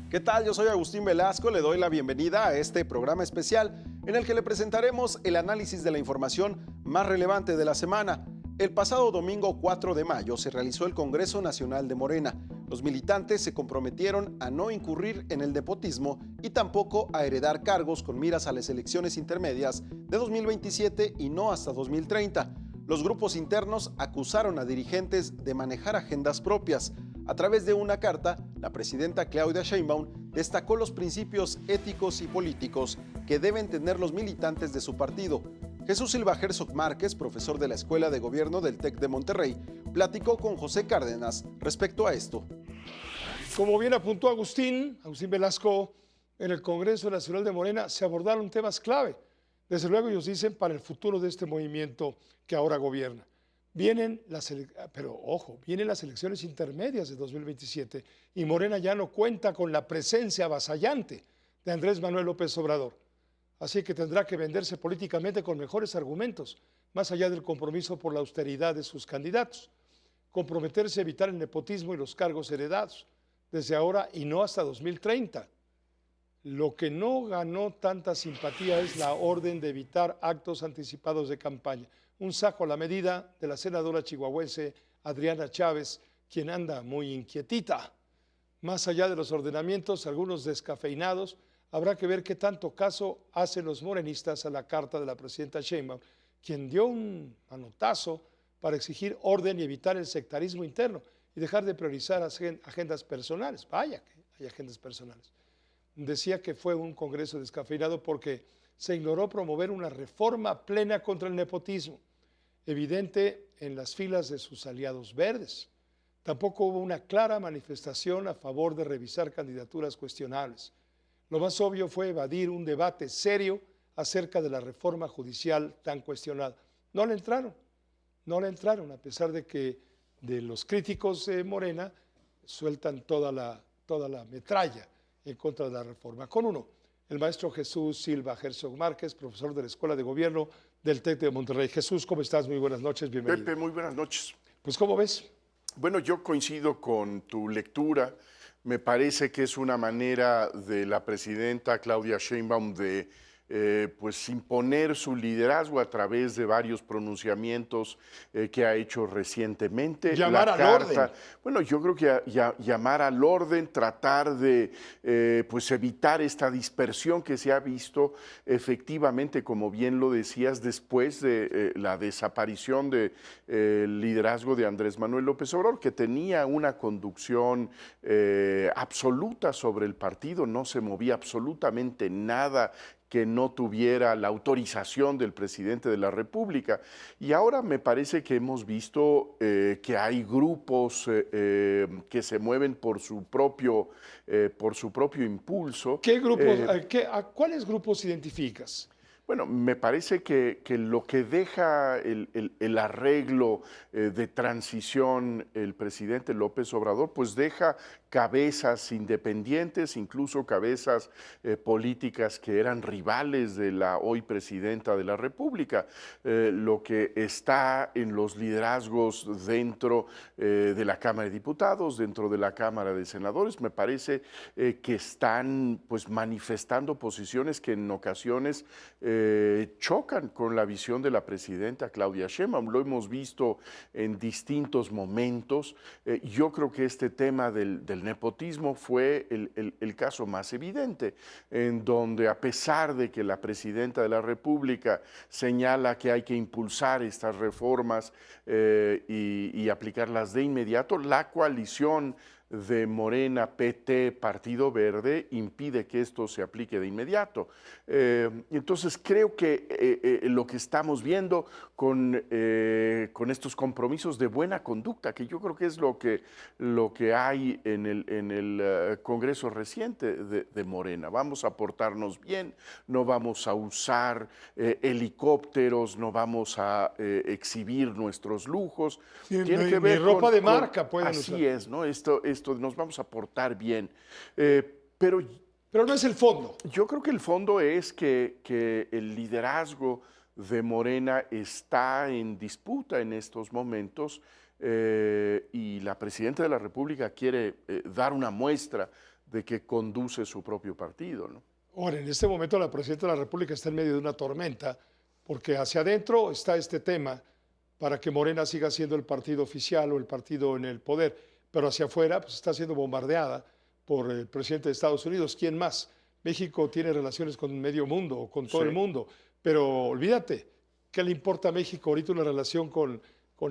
¿Qué tal? Yo soy Agustín Velasco, le doy la bienvenida a este programa especial en el que le presentaremos el análisis de la información más relevante de la semana. El pasado domingo 4 de mayo se realizó el Congreso Nacional de Morena. Los militantes se comprometieron a no incurrir en el nepotismo y tampoco a heredar cargos con miras a las elecciones intermedias de 2027 y no hasta 2030. Los grupos internos acusaron a dirigentes de manejar agendas propias. A través de una carta, la presidenta Claudia Sheinbaum destacó los principios éticos y políticos que deben tener los militantes de su partido. Jesús Silva Herzog Márquez, profesor de la Escuela de Gobierno del TEC de Monterrey, platicó con José Cárdenas respecto a esto. Como bien apuntó Agustín Velasco, en el Congreso Nacional de Morena se abordaron temas clave. Desde luego ellos dicen para el futuro de este movimiento que ahora gobierna. Vienen las elecciones intermedias de 2027 y Morena ya no cuenta con la presencia avasallante de Andrés Manuel López Obrador. Así que tendrá que venderse políticamente con mejores argumentos, más allá del compromiso por la austeridad de sus candidatos. Comprometerse a evitar el nepotismo y los cargos heredados, desde ahora y no hasta 2030. Lo que no ganó tanta simpatía es la orden de evitar actos anticipados de campaña. Un saco a la medida de la senadora chihuahuense Adriana Chávez, quien anda muy inquietita. Más allá de los ordenamientos, algunos descafeinados, habrá que ver qué tanto caso hacen los morenistas a la carta de la presidenta Sheinbaum, quien dio un manotazo para exigir orden y evitar el sectarismo interno y dejar de priorizar agendas personales. Vaya que hay agendas personales. Decía que fue un congreso descafeinado porque se ignoró promover una reforma plena contra el nepotismo, evidente en las filas de sus aliados verdes. Tampoco hubo una clara manifestación a favor de revisar candidaturas cuestionables. Lo más obvio fue evadir un debate serio acerca de la reforma judicial tan cuestionada. No le entraron, a pesar de que de los críticos de Morena sueltan toda la metralla en contra de la reforma. Con uno, el maestro Jesús Silva Herzog Márquez, profesor de la Escuela de Gobierno del TEC de Monterrey. Jesús, ¿cómo estás? Muy buenas noches, bienvenido. Pepe, muy buenas noches. Pues, ¿cómo ves? Bueno, yo coincido con tu lectura. Me parece que es una manera de la presidenta Claudia Sheinbaum de pues imponer su liderazgo a través de varios pronunciamientos que ha hecho recientemente. Llamar al orden. Bueno, yo creo que llamar al orden, tratar de pues evitar esta dispersión que se ha visto efectivamente, como bien lo decías, después de la desaparición del liderazgo de Andrés Manuel López Obrador, que tenía una conducción absoluta sobre el partido, no se movía absolutamente nada que no tuviera la autorización del presidente de la República. Y ahora me parece que hemos visto que hay grupos que se mueven por su propio impulso. ¿Qué grupos, a cuáles grupos identificas? Bueno, me parece que lo que deja el arreglo de transición el presidente López Obrador, pues deja cabezas independientes, incluso cabezas políticas que eran rivales de la hoy presidenta de la República. Lo que está en los liderazgos dentro de la Cámara de Diputados, dentro de la Cámara de Senadores, me parece que están pues manifestando posiciones que en ocasiones chocan con la visión de la presidenta Claudia Sheinbaum. Lo hemos visto en distintos momentos. Yo creo que este tema del nepotismo fue el caso más evidente, en donde a pesar de que la presidenta de la República señala que hay que impulsar estas reformas y aplicarlas de inmediato, la coalición de Morena, PT, Partido Verde, impide que esto se aplique de inmediato. Entonces creo que lo que estamos viendo con estos compromisos de buena conducta, que yo creo que es lo que hay en el Congreso reciente de Morena. Vamos a portarnos bien, no vamos a usar helicópteros, no vamos a exhibir nuestros lujos. Tiene que ver ropa de marca pueden usar. Así es, ¿no? Esto nos vamos a portar bien. Pero no es el fondo. Yo creo que el fondo es que el liderazgo de Morena está en disputa en estos momentos y la presidenta de la República quiere dar una muestra de que conduce su propio partido, ¿no? Ahora, en este momento la presidenta de la República está en medio de una tormenta, porque hacia adentro está este tema para que Morena siga siendo el partido oficial o el partido en el poder, pero hacia afuera pues, está siendo bombardeada por el presidente de Estados Unidos. ¿Quién más? México tiene relaciones con medio mundo, o con todo Sí. el mundo, pero olvídate, ¿qué le importa a México ahorita una relación con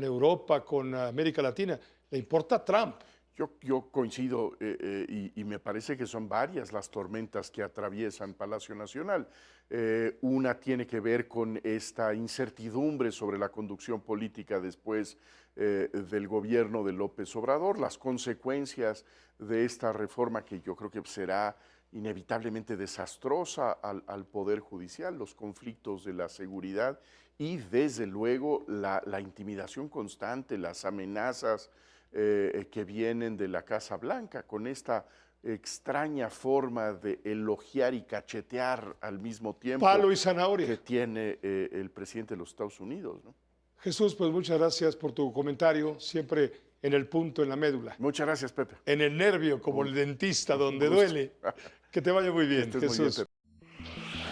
Europa, con América Latina? Le importa Trump. Yo coincido y me parece que son varias las tormentas que atraviesan Palacio Nacional. Una tiene que ver con esta incertidumbre sobre la conducción política después del gobierno de López Obrador, las consecuencias de esta reforma que yo creo que será inevitablemente desastrosa al Poder Judicial, los conflictos de la seguridad y desde luego la intimidación constante, las amenazas que vienen de la Casa Blanca, con esta extraña forma de elogiar y cachetear al mismo tiempo Palo y zanahoria. que tiene el presidente de los Estados Unidos, ¿no? Jesús, pues muchas gracias por tu comentario, siempre en el punto, en la médula, Muchas gracias, Pepe. en el nervio, como el dentista, donde gusto. duele. Que te vaya muy bien, estés muy bien, Jesús. Pepe.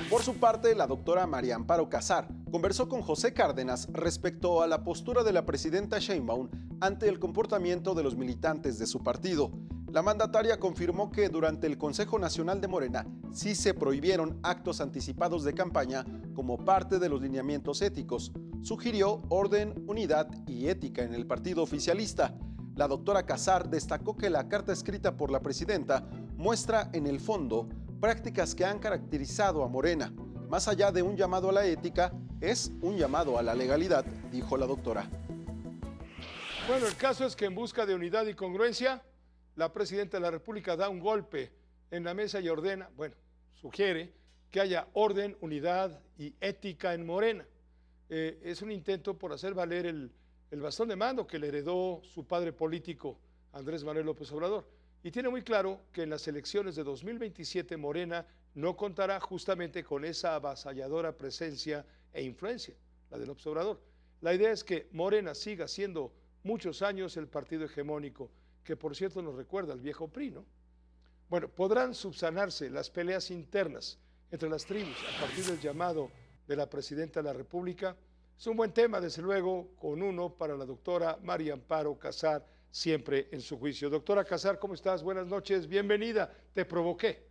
Por su parte, la doctora María Amparo Casar conversó con José Cárdenas respecto a la postura de la presidenta Sheinbaum ante el comportamiento de los militantes de su partido. La mandataria confirmó que durante el Consejo Nacional de Morena sí se prohibieron actos anticipados de campaña como parte de los lineamientos éticos. Sugirió orden, unidad y ética en el partido oficialista. La doctora Casar destacó que la carta escrita por la presidenta muestra en el fondo prácticas que han caracterizado a Morena. Más allá de un llamado a la ética, es un llamado a la legalidad, dijo la doctora. Bueno, el caso es que en busca de unidad y congruencia, la presidenta de la República da un golpe en la mesa y ordena, bueno, sugiere que haya orden, unidad y ética en Morena. Es un intento por hacer valer el bastón de mando que le heredó su padre político, Andrés Manuel López Obrador. Y tiene muy claro que en las elecciones de 2027 Morena no contará justamente con esa avasalladora presencia e influencia, la de López Obrador. La idea es que Morena siga siendo muchos años el partido hegemónico, que por cierto nos recuerda al viejo PRI, ¿no? Bueno, podrán subsanarse las peleas internas entre las tribus a partir del llamado de la presidenta de la República. Es un buen tema, desde luego, con uno para la doctora María Amparo Casar, siempre en su juicio. Doctora Casar, ¿cómo estás? Buenas noches, bienvenida. Te provoqué.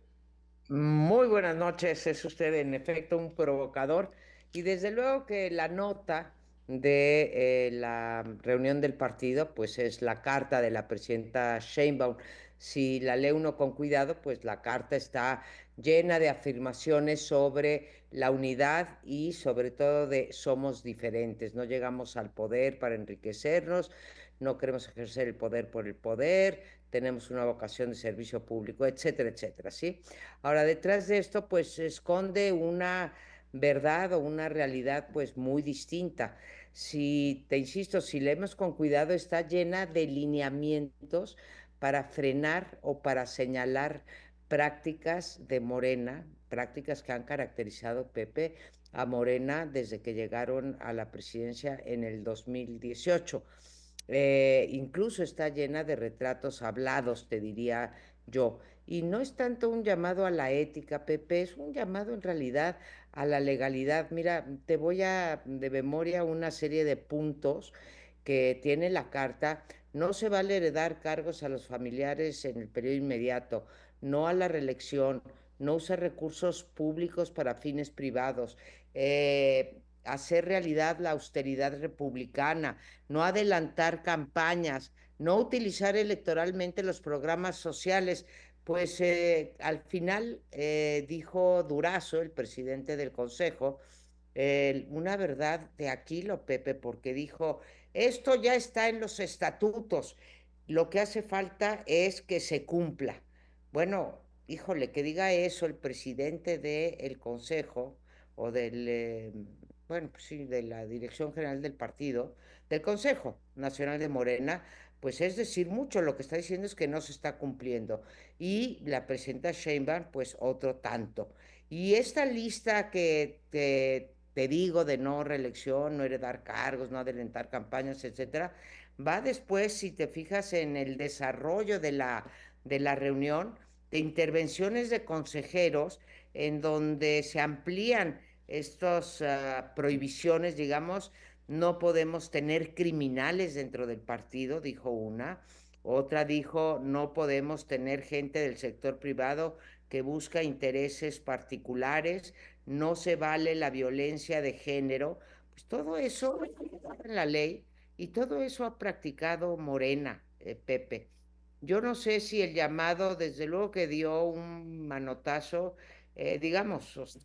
Muy buenas noches, es usted en efecto un provocador y desde luego que la nota de la reunión del partido pues es la carta de la presidenta Sheinbaum. Si la lee uno con cuidado, pues la carta está llena de afirmaciones sobre la unidad y sobre todo de somos diferentes, no llegamos al poder para enriquecernos, no queremos ejercer el poder por el poder, tenemos una vocación de servicio público, etcétera, etcétera, ¿sí? Ahora, detrás de esto, pues se esconde una verdad o una realidad, pues muy distinta. Si, te insisto, si leemos con cuidado, está llena de lineamientos para frenar o para señalar prácticas de Morena, prácticas que han caracterizado, Pepe, a Morena desde que llegaron a la presidencia en el 2018. Incluso está llena de retratos hablados, te diría yo. Y no es tanto un llamado a la ética, Pepe, es un llamado en realidad a la legalidad. Mira, te voy a de memoria una serie de puntos que tiene la carta. No se vale heredar cargos a los familiares en el periodo inmediato, no a la reelección, no usar recursos públicos para fines privados, hacer realidad la austeridad republicana, no adelantar campañas, no utilizar electoralmente los programas sociales. Pues al final dijo Durazo, el presidente del Consejo, una verdad de Aquilo, Pepe, porque dijo, esto ya está en los estatutos, lo que hace falta es que se cumpla. Bueno, híjole, que diga eso el presidente del Consejo o bueno, pues sí, de la Dirección General del Partido, del Consejo Nacional de Morena, pues es decir mucho, lo que está diciendo es que no se está cumpliendo. Y la presidenta Sheinbaum, pues otro tanto. Y esta lista que te digo de no reelección, no heredar cargos, no adelantar campañas, etcétera, va después, si te fijas en el desarrollo de la reunión, de intervenciones de consejeros en donde se amplían estas prohibiciones, digamos. No podemos tener criminales dentro del partido, dijo una. Otra dijo, no podemos tener gente del sector privado que busca intereses particulares, no se vale la violencia de género. Pues todo eso está en la ley y todo eso ha practicado Morena, Pepe. Yo no sé si el llamado, desde luego que dio un manotazo, digamos,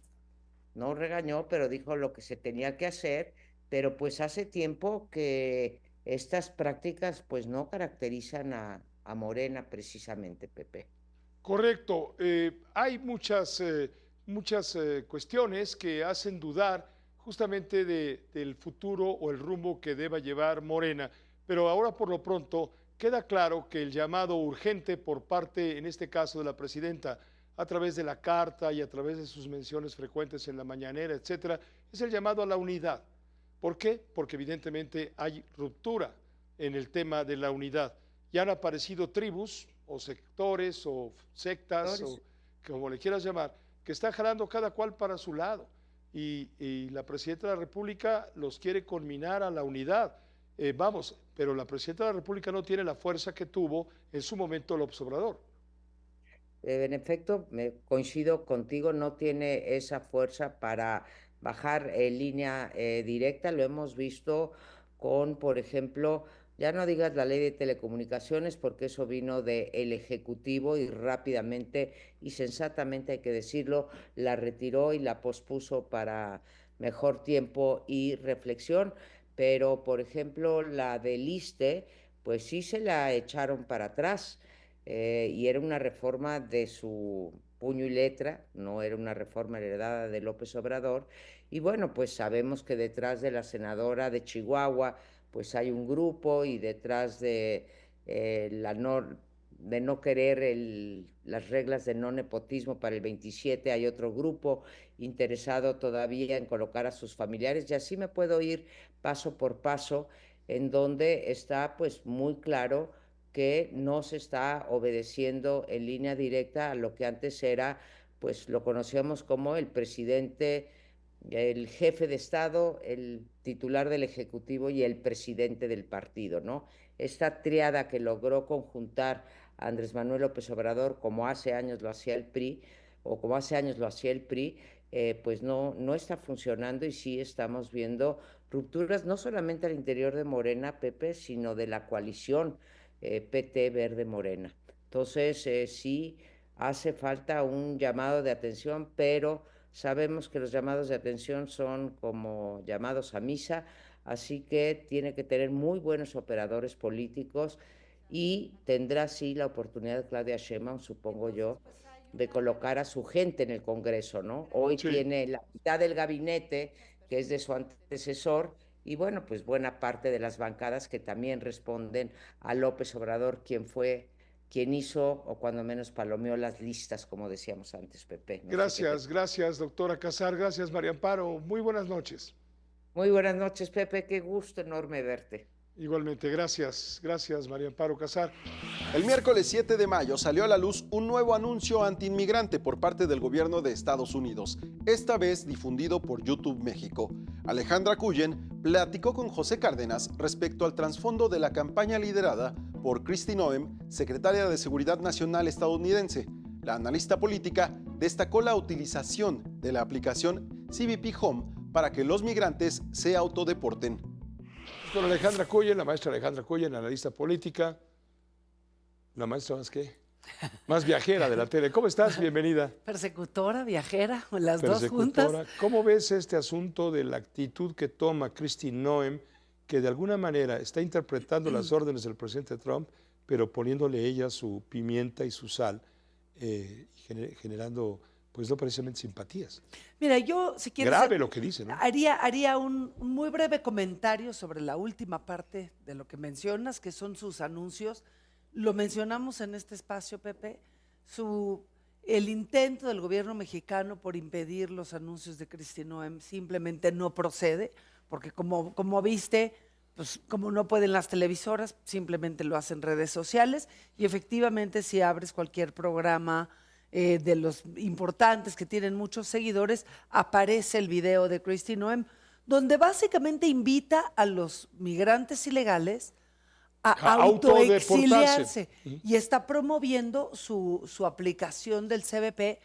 no regañó, pero dijo lo que se tenía que hacer, pero pues hace tiempo que estas prácticas pues no caracterizan a Morena precisamente, Pepe. Correcto. Hay muchas cuestiones que hacen dudar justamente del futuro o el rumbo que deba llevar Morena, pero ahora por lo pronto queda claro que el llamado urgente por parte, en este caso, de la presidenta, a través de la carta y a través de sus menciones frecuentes en la mañanera, etcétera, es el llamado a la unidad. ¿Por qué? Porque evidentemente hay ruptura en el tema de la unidad. Ya han aparecido tribus o sectores o sectas o como le quieras llamar, que están jalando cada cual para su lado. Y la presidenta de la República los quiere conminar a la unidad. Pero la presidenta de la República no tiene la fuerza que tuvo en su momento López Obrador. En efecto, coincido contigo, no tiene esa fuerza para bajar en línea directa. Lo hemos visto con, por ejemplo, ya no digas la ley de telecomunicaciones, porque eso vino del Ejecutivo y rápidamente y sensatamente, hay que decirlo, la retiró y la pospuso para mejor tiempo y reflexión. Pero, por ejemplo, la del ISSSTE, pues sí se la echaron para atrás. Y era una reforma de su puño y letra, no era una reforma heredada de López Obrador. Y bueno, pues sabemos que detrás de la senadora de Chihuahua, pues hay un grupo, y detrás de de no querer las reglas de no nepotismo para el 27 hay otro grupo interesado todavía en colocar a sus familiares, y así me puedo ir paso por paso, en donde está pues muy claro que no se está obedeciendo en línea directa a lo que antes era, pues lo conocíamos como el presidente, el jefe de Estado, el titular del Ejecutivo y el presidente del partido, ¿no? Esta triada que logró conjuntar a Andrés Manuel López Obrador, como hace años lo hacía el PRI, o como hace años lo hacía el PRI, pues no está funcionando, y sí estamos viendo rupturas no solamente al interior de Morena, Pepe, sino de la coalición PT Verde Morena. Entonces, sí hace falta un llamado de atención, pero sabemos que los llamados de atención son como llamados a misa, así que tiene que tener muy buenos operadores políticos, y tendrá sí la oportunidad Claudia Sheinbaum, supongo yo, de colocar a su gente en el Congreso, ¿no? Hoy Sí. tiene la mitad del gabinete, que es de su antecesor, y bueno, pues buena parte de las bancadas que también responden a López Obrador, quien hizo, o cuando menos palomeó las listas, como decíamos antes, Pepe. No sé Gracias, doctora Casar. Gracias, María Amparo. Muy buenas noches. Muy buenas noches, Pepe. Qué gusto enorme verte. Igualmente, gracias, María Amparo Casar. El miércoles 7 de mayo salió a la luz un nuevo anuncio antiinmigrante por parte del gobierno de Estados Unidos, esta vez difundido por YouTube México. Alejandra Cullen platicó con José Cárdenas respecto al trasfondo de la campaña liderada por Kristi Noem, secretaria de Seguridad Nacional estadounidense. La analista política destacó la utilización de la aplicación CBP Home para que los migrantes se autodeporten. Con Alejandra Cullen, la maestra Alejandra Cullen, analista política, la maestra más viajera de la tele. ¿Cómo estás? Bienvenida. Persecutora, viajera, las dos juntas. ¿Cómo ves este asunto de la actitud que toma Kristi Noem, que de alguna manera está interpretando las órdenes del presidente Trump, pero poniéndole ella su pimienta y su sal, generando pues no precisamente simpatías? Mira, yo si quieres... Grave lo que dice, ¿no? Haría un muy breve comentario sobre la última parte de lo que mencionas, que son sus anuncios. Lo mencionamos en este espacio, Pepe, el intento del gobierno mexicano por impedir los anuncios de Kristi Noem simplemente no procede, porque como viste, pues como no pueden las televisoras, simplemente lo hacen redes sociales y efectivamente si abres cualquier programa de los importantes que tienen muchos seguidores, aparece el video de Kristi Noem, donde básicamente invita a los migrantes ilegales a autoexiliarse y está promoviendo su aplicación del CBP.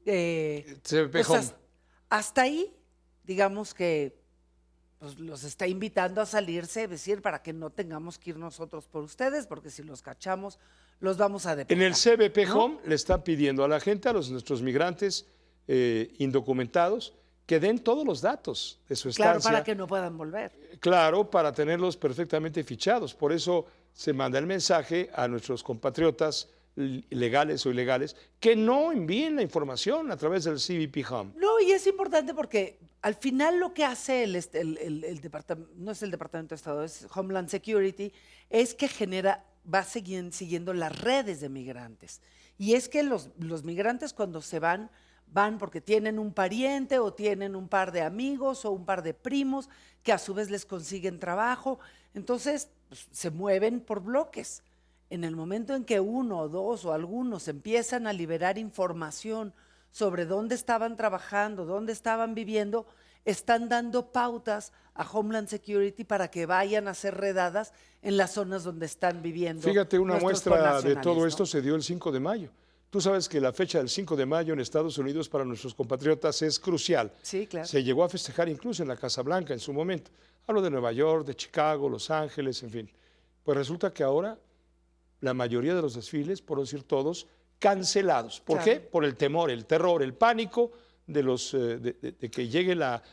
CBP Pues, Home. hasta ahí, digamos que pues, los está invitando a salirse, es decir, para que no tengamos que ir nosotros por ustedes, porque si los cachamos, los vamos a deportar. En el CBP ¿no? Home le están pidiendo a la gente, a nuestros migrantes indocumentados, que den todos los datos de su estancia. Claro, para que no puedan volver. Claro, para tenerlos perfectamente fichados. Por eso se manda el mensaje a nuestros compatriotas legales o ilegales que no envíen la información a través del CBP Home. No, y es importante porque al final lo que hace el departamento, no es el Departamento de Estado, es Homeland Security, es que va siguiendo las redes de migrantes. Y es que los migrantes cuando se van porque tienen un pariente o tienen un par de amigos o un par de primos que a su vez les consiguen trabajo. Entonces, pues, se mueven por bloques. En el momento en que uno o dos o algunos empiezan a liberar información sobre dónde estaban trabajando, dónde estaban viviendo, están dando pautas a Homeland Security para que vayan a hacer redadas en las zonas donde están viviendo. Fíjate, una nuestros muestra de connacionales, todo ¿no? esto se dio el 5 de mayo. Tú sabes que la fecha del 5 de mayo en Estados Unidos para nuestros compatriotas es crucial. Sí, claro. Se llegó a festejar incluso en la Casa Blanca en su momento. Hablo de Nueva York, de Chicago, Los Ángeles, en fin. Pues resulta que ahora la mayoría de los desfiles, por no decir todos, cancelados. ¿Por Claro. qué? Por el temor, el terror, el pánico de que llegue la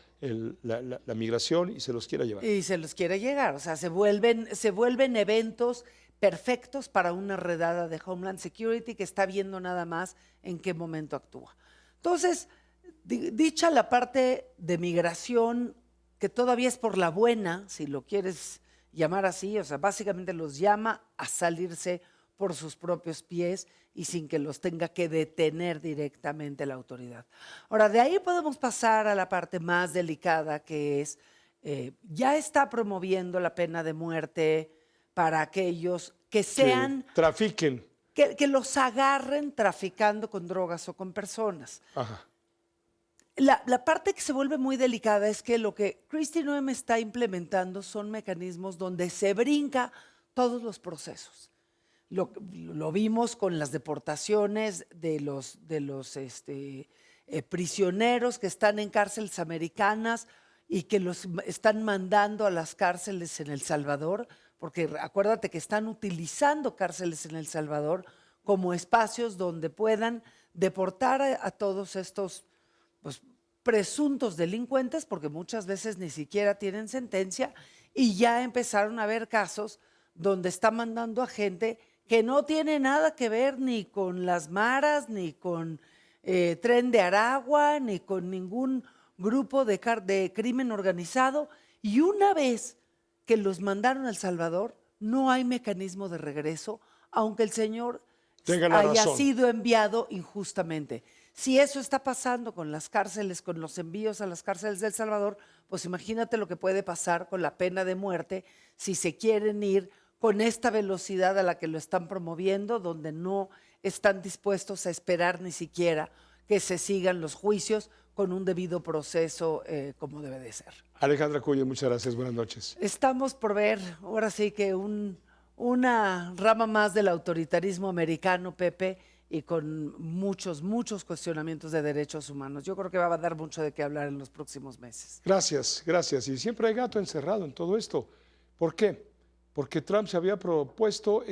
migración y se los quiera llevar. Y se los quiere llegar, o sea, se vuelven eventos perfectos para una redada de Homeland Security que está viendo nada más en qué momento actúa. Entonces, dicha la parte de migración, que todavía es por la buena, si lo quieres llamar así, o sea, básicamente los llama a salirse por sus propios pies y sin que los tenga que detener directamente la autoridad. Ahora, de ahí podemos pasar a la parte más delicada, que es, ya está promoviendo la pena de muerte para aquellos que sean, Trafiquen. que los agarren traficando con drogas o con personas. Ajá. La parte que se vuelve muy delicada es que lo que Kristi Noem está implementando son mecanismos donde se brinca todos los procesos. Lo vimos con las deportaciones de los prisioneros que están en cárceles americanas y que los están mandando a las cárceles en El Salvador, porque acuérdate que están utilizando cárceles en El Salvador como espacios donde puedan deportar a todos estos pues, presuntos delincuentes, porque muchas veces ni siquiera tienen sentencia, y ya empezaron a haber casos donde está mandando a gente que no tiene nada que ver ni con las maras, ni con Tren de Aragua, ni con ningún grupo de crimen organizado, y una vez que los mandaron a El Salvador, no hay mecanismo de regreso, aunque el señor Tenga la haya razón. sido enviado injustamente. Si eso está pasando con las cárceles, con los envíos a las cárceles de El Salvador, pues imagínate lo que puede pasar con la pena de muerte si se quieren ir con esta velocidad a la que lo están promoviendo, donde no están dispuestos a esperar ni siquiera que se sigan los juicios con un debido proceso como debe de ser. Alejandra Cuyo, muchas gracias. Buenas noches. Estamos por ver, ahora sí que una rama más del autoritarismo americano, Pepe, y con muchos cuestionamientos de derechos humanos. Yo creo que va a dar mucho de qué hablar en los próximos meses. Gracias, gracias. Y siempre hay gato encerrado en todo esto. ¿Por qué? Porque Trump se había propuesto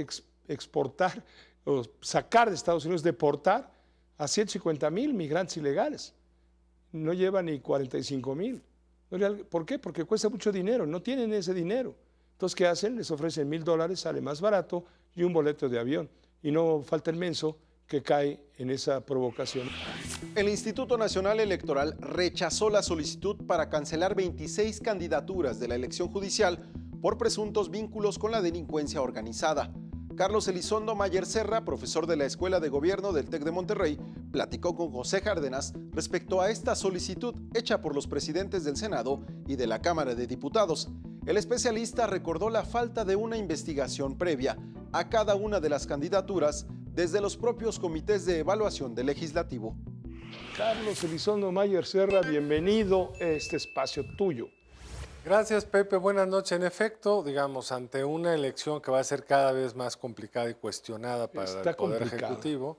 exportar o sacar de Estados Unidos, deportar a 150,000 migrantes ilegales. No lleva ni 45,000. ¿Por qué? Porque cuesta mucho dinero, no tienen ese dinero. Entonces, ¿qué hacen? Les ofrecen $1,000, sale más barato, y un boleto de avión. Y no falta el menso que cae en esa provocación. El Instituto Nacional Electoral rechazó la solicitud para cancelar 26 candidaturas de la elección judicial por presuntos vínculos con la delincuencia organizada. Carlos Elizondo Mayer Serra, profesor de la Escuela de Gobierno del TEC de Monterrey, platicó con José Cárdenas respecto a esta solicitud hecha por los presidentes del Senado y de la Cámara de Diputados. El especialista recordó la falta de una investigación previa a cada una de las candidaturas desde los propios comités de evaluación del legislativo. Carlos Elizondo Mayer Serra, bienvenido a este espacio tuyo. Gracias, Pepe. Buenas noches. En efecto, digamos, ante una elección que va a ser cada vez más complicada y cuestionada para el Poder Ejecutivo,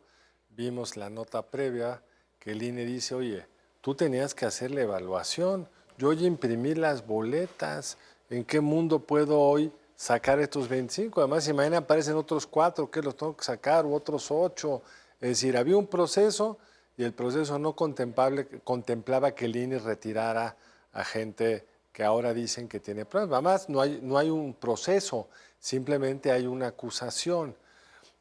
vimos la nota previa que el INE dice, oye, tú tenías que hacer la evaluación, yo ya imprimí las boletas, ¿en qué mundo puedo hoy sacar estos 25? Además, si mañana aparecen otros 4, ¿qué los tengo que sacar? U otros 8. Es decir, había un proceso y el proceso no contemplaba que el INE retirara a gente que ahora dicen que tiene pruebas. Además, no hay un proceso, simplemente hay una acusación.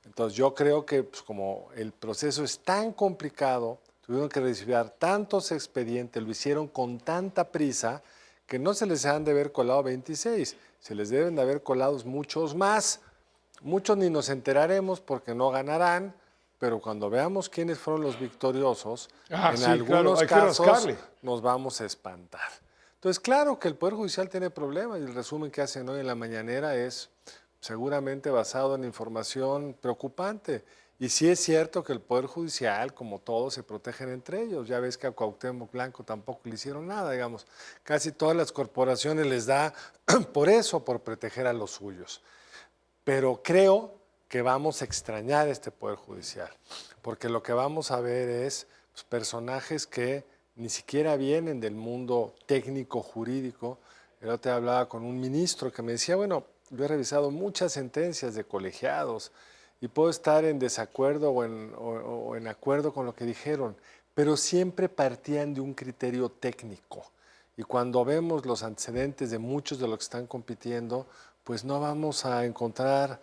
Entonces, yo creo que pues, como el proceso es tan complicado, tuvieron que recibir tantos expedientes, lo hicieron con tanta prisa, que no se les han de haber colado 26, se les deben de haber colado muchos más. Muchos ni nos enteraremos porque no ganarán, pero cuando veamos quiénes fueron los victoriosos, en algunos casos nos vamos a espantar. Entonces, claro que el Poder Judicial tiene problemas y el resumen que hacen hoy en la mañanera es seguramente basado en información preocupante. Y sí es cierto que el Poder Judicial, como todos, se protegen entre ellos. Ya ves que a Cuauhtémoc Blanco tampoco le hicieron nada, digamos. Casi todas las corporaciones les da por eso, por proteger a los suyos. Pero creo que vamos a extrañar este Poder Judicial, porque lo que vamos a ver es pues, personajes que ni siquiera vienen del mundo técnico jurídico. El otro día hablaba con un ministro que me decía, bueno, yo he revisado muchas sentencias de colegiados y puedo estar en desacuerdo o en acuerdo con lo que dijeron, pero siempre partían de un criterio técnico. Y cuando vemos los antecedentes de muchos de los que están compitiendo, pues no vamos a encontrar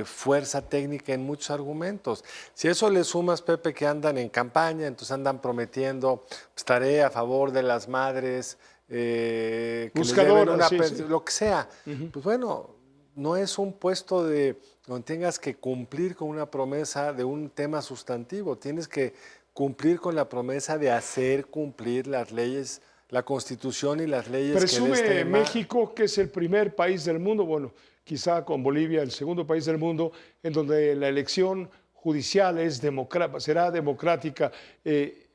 fuerza técnica en muchos argumentos. Si eso le sumas, Pepe, que andan en campaña, entonces andan prometiendo, estaré a favor de las madres, que les deben una pensión, lo que sea. Pues bueno, no es un puesto donde tengas que cumplir con una promesa de un tema sustantivo, tienes que cumplir con la promesa de hacer cumplir las leyes, la Constitución y las leyes Presume que en este México que es el primer país del mundo, bueno, quizá con Bolivia el segundo país del mundo, en donde la elección judicial será democrática.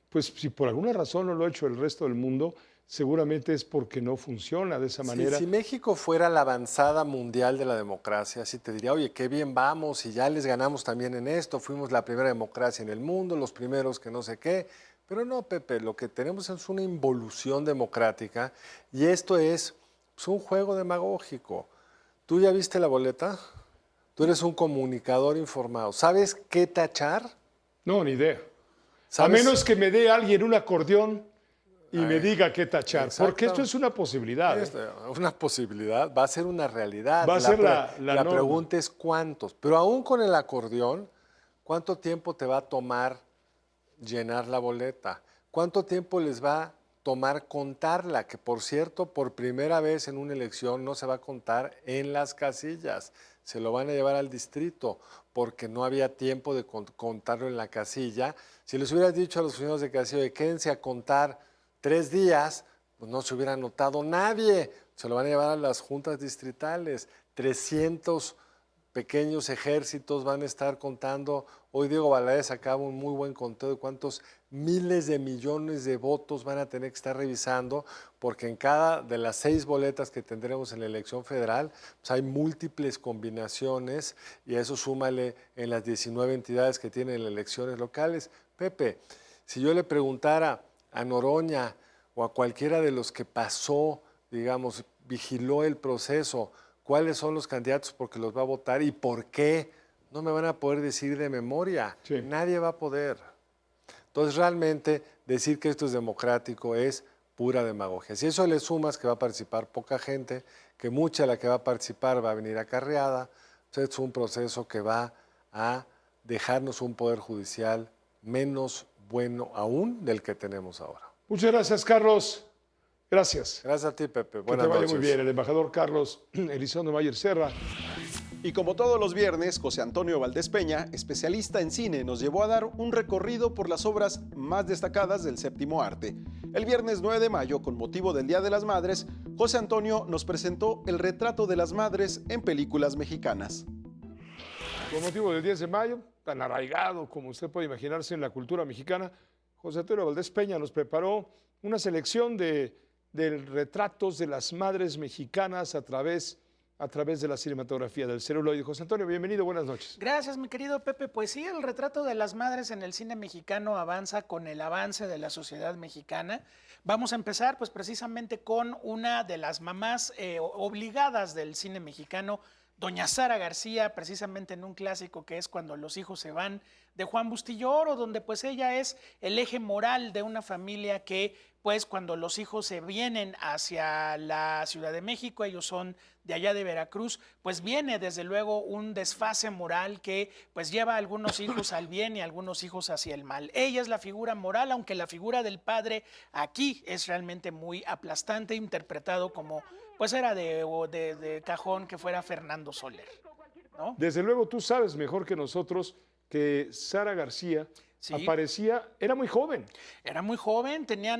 Pues si por alguna razón no lo ha hecho el resto del mundo, seguramente es porque no funciona de esa manera. Si México fuera la avanzada mundial de la democracia, sí te diría, oye, qué bien vamos y ya les ganamos también en esto, fuimos la primera democracia en el mundo, los primeros que no sé qué. Pero no, Pepe, lo que tenemos es una involución democrática y esto es pues, un juego demagógico. ¿Tú ya viste la boleta? Tú eres un comunicador informado. ¿Sabes qué tachar? No, ni idea. ¿Sabes? A menos que me dé alguien un acordeón y me diga qué tachar, porque esto es una posibilidad. Es una posibilidad, va a ser una realidad. Va a ser la pregunta es cuántos. Pero aún con el acordeón, ¿cuánto tiempo te va a tomar llenar la boleta? ¿Cuánto tiempo les va a tomar contarla? Que por cierto, por primera vez en una elección no se va a contar en las casillas, se lo van a llevar al distrito porque no había tiempo de contarlo en la casilla. Si les hubieras dicho a los funcionarios de casilla, quédense a contar 3 días, pues no se hubiera notado nadie, se lo van a llevar a las juntas distritales, 300 pequeños ejércitos van a estar contando. Hoy Diego Valadez sacaba un muy buen conteo de cuántos miles de millones de votos van a tener que estar revisando, porque en cada de las 6 boletas que tendremos en la elección federal, pues hay múltiples combinaciones y a eso súmale en las 19 entidades que tienen elecciones locales. Pepe, si yo le preguntara a Noroña o a cualquiera de los que pasó, digamos, vigiló el proceso, cuáles son los candidatos porque los va a votar y por qué, no me van a poder decir de memoria. Sí. Nadie va a poder. Entonces, realmente, decir que esto es democrático es pura demagogia. Si eso le sumas que va a participar poca gente, que mucha de la que va a participar va a venir acarreada, entonces es un proceso que va a dejarnos un poder judicial menos bueno aún del que tenemos ahora. Muchas gracias, Carlos. Gracias. Gracias a ti, Pepe. Buenas noches. Que te vaya muy bien. El embajador Carlos Elizondo Mayer Serra. Y como todos los viernes, José Antonio Valdés Peña, especialista en cine, nos llevó a dar un recorrido por las obras más destacadas del séptimo arte. El viernes 9 de mayo, con motivo del Día de las Madres, José Antonio nos presentó el retrato de las madres en películas mexicanas. Con motivo del 10 de mayo, tan arraigado como usted puede imaginarse en la cultura mexicana, José Antonio Valdés Peña nos preparó una selección de retratos de las madres mexicanas a través de la cinematografía del celuloide. José Antonio, bienvenido, buenas noches. Gracias, mi querido Pepe. Pues sí, el retrato de las madres en el cine mexicano avanza con el avance de la sociedad mexicana. Vamos a empezar pues precisamente con una de las mamás obligadas del cine mexicano, doña Sara García, precisamente en un clásico que es Cuando los hijos se van, de Juan Bustillo Oro, donde pues ella es el eje moral de una familia que pues cuando los hijos se vienen hacia la Ciudad de México, ellos son de allá de Veracruz, pues viene desde luego un desfase moral que pues lleva a algunos hijos al bien y a algunos hijos hacia el mal. Ella es la figura moral, aunque la figura del padre aquí es realmente muy aplastante, interpretado como pues era de cajón que fuera Fernando Soler, ¿no? Desde luego tú sabes mejor que nosotros que Sara García aparecía, era muy joven. Era muy joven, tenía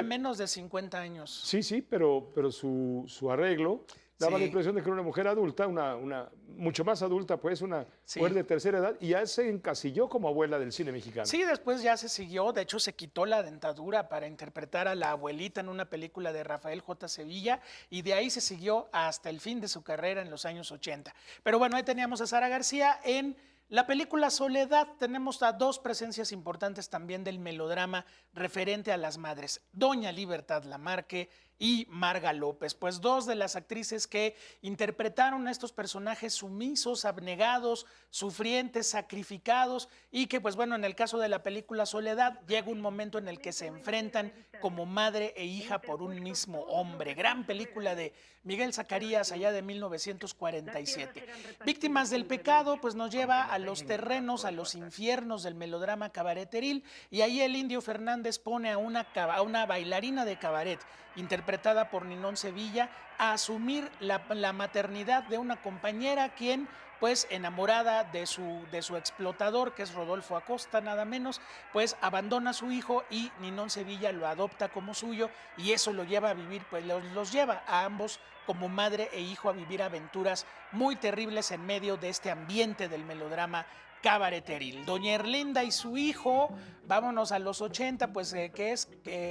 menos de 50 años. Sí, pero su arreglo daba la impresión de que era una mujer adulta, una mucho más adulta, pues una mujer de tercera edad, y ya se encasilló como abuela del cine mexicano. Sí, después ya se siguió, de hecho se quitó la dentadura para interpretar a la abuelita en una película de Rafael J. Sevilla, y de ahí se siguió hasta el fin de su carrera en los años 80. Pero bueno, ahí teníamos a Sara García. En la película Soledad tenemos a dos presencias importantes también del melodrama referente a las madres, doña Libertad Lamarque y Marga López, pues dos de las actrices que interpretaron a estos personajes sumisos, abnegados, sufrientes, sacrificados, y que pues bueno, en el caso de la película Soledad llega un momento en el que se enfrentan como madre e hija por un mismo hombre. Gran película de Miguel Zacarías allá de 1947. Víctimas del pecado pues nos lleva a los terrenos, a los infiernos del melodrama cabareteril, y ahí el Indio Fernández pone a una bailarina de cabaret interpretada por Ninón Sevilla a asumir la maternidad de una compañera quien pues enamorada de su explotador, que es Rodolfo Acosta, nada menos, pues abandona a su hijo y Ninón Sevilla lo adopta como suyo, y eso lo lleva a vivir, pues los lleva a ambos como madre e hijo a vivir aventuras muy terribles en medio de este ambiente del melodrama cabareteril. Doña Erlinda y su hijo, vámonos a los 80, pues que es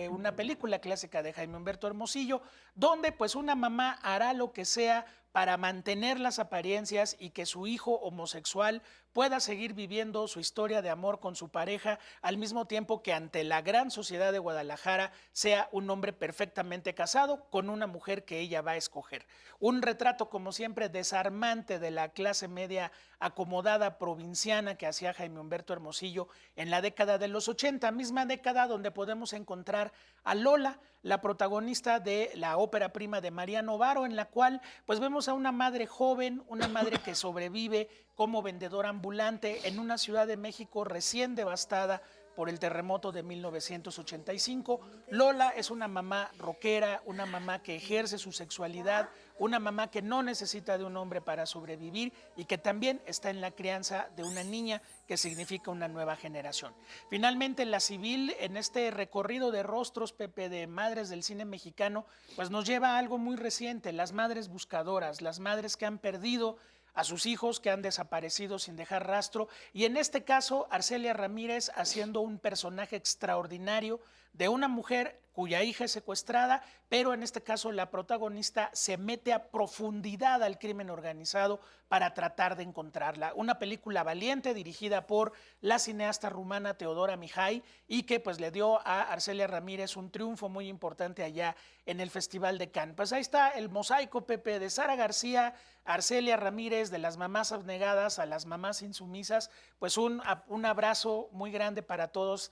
una película clásica de Jaime Humberto Hermosillo, donde pues una mamá hará lo que sea para mantener las apariencias y que su hijo homosexual pueda seguir viviendo su historia de amor con su pareja, al mismo tiempo que ante la gran sociedad de Guadalajara sea un hombre perfectamente casado con una mujer que ella va a escoger. Un retrato, como siempre, desarmante de la clase media acomodada provinciana que hacía Jaime Humberto Hermosillo en la década de los 80, misma década donde podemos encontrar a Lola, la protagonista de la ópera prima de Mariano Varo, en la cual pues vemos a una madre joven, una madre que sobrevive como vendedora ambulante en una Ciudad de México recién devastada por el terremoto de 1985. Lola es una mamá rockera, una mamá que ejerce su sexualidad, una mamá que no necesita de un hombre para sobrevivir y que también está en la crianza de una niña que significa una nueva generación. Finalmente, La Civil, en este recorrido de rostros, Pepe, de madres del cine mexicano, pues nos lleva a algo muy reciente, las madres buscadoras, las madres que han perdido a sus hijos, que han desaparecido sin dejar rastro, y en este caso Arcelia Ramírez haciendo un personaje extraordinario de una mujer cuya hija es secuestrada, pero en este caso la protagonista se mete a profundidad al crimen organizado para tratar de encontrarla. Una película valiente dirigida por la cineasta rumana Teodora Mihai y que pues le dio a Arcelia Ramírez un triunfo muy importante allá en el Festival de Cannes. Pues ahí está el mosaico, Pepe, de Sara García, Arcelia Ramírez, de las mamás abnegadas a las mamás insumisas. Pues un abrazo muy grande para todos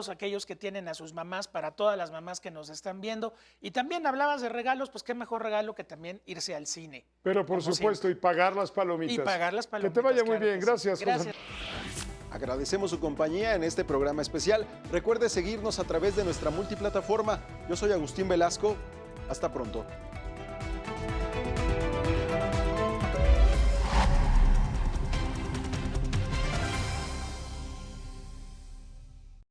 aquellos que tienen a sus mamás, para todas las mamás que nos están viendo. Y también hablabas de regalos, pues qué mejor regalo que también irse al cine. Pero por supuesto, siempre. Y pagar las palomitas. Y pagar las palomitas. Que te vaya muy bien, sí. Gracias. Gracias. Agradecemos su compañía en este programa especial. Recuerde seguirnos a través de nuestra multiplataforma. Yo soy Agustín Velasco. Hasta pronto.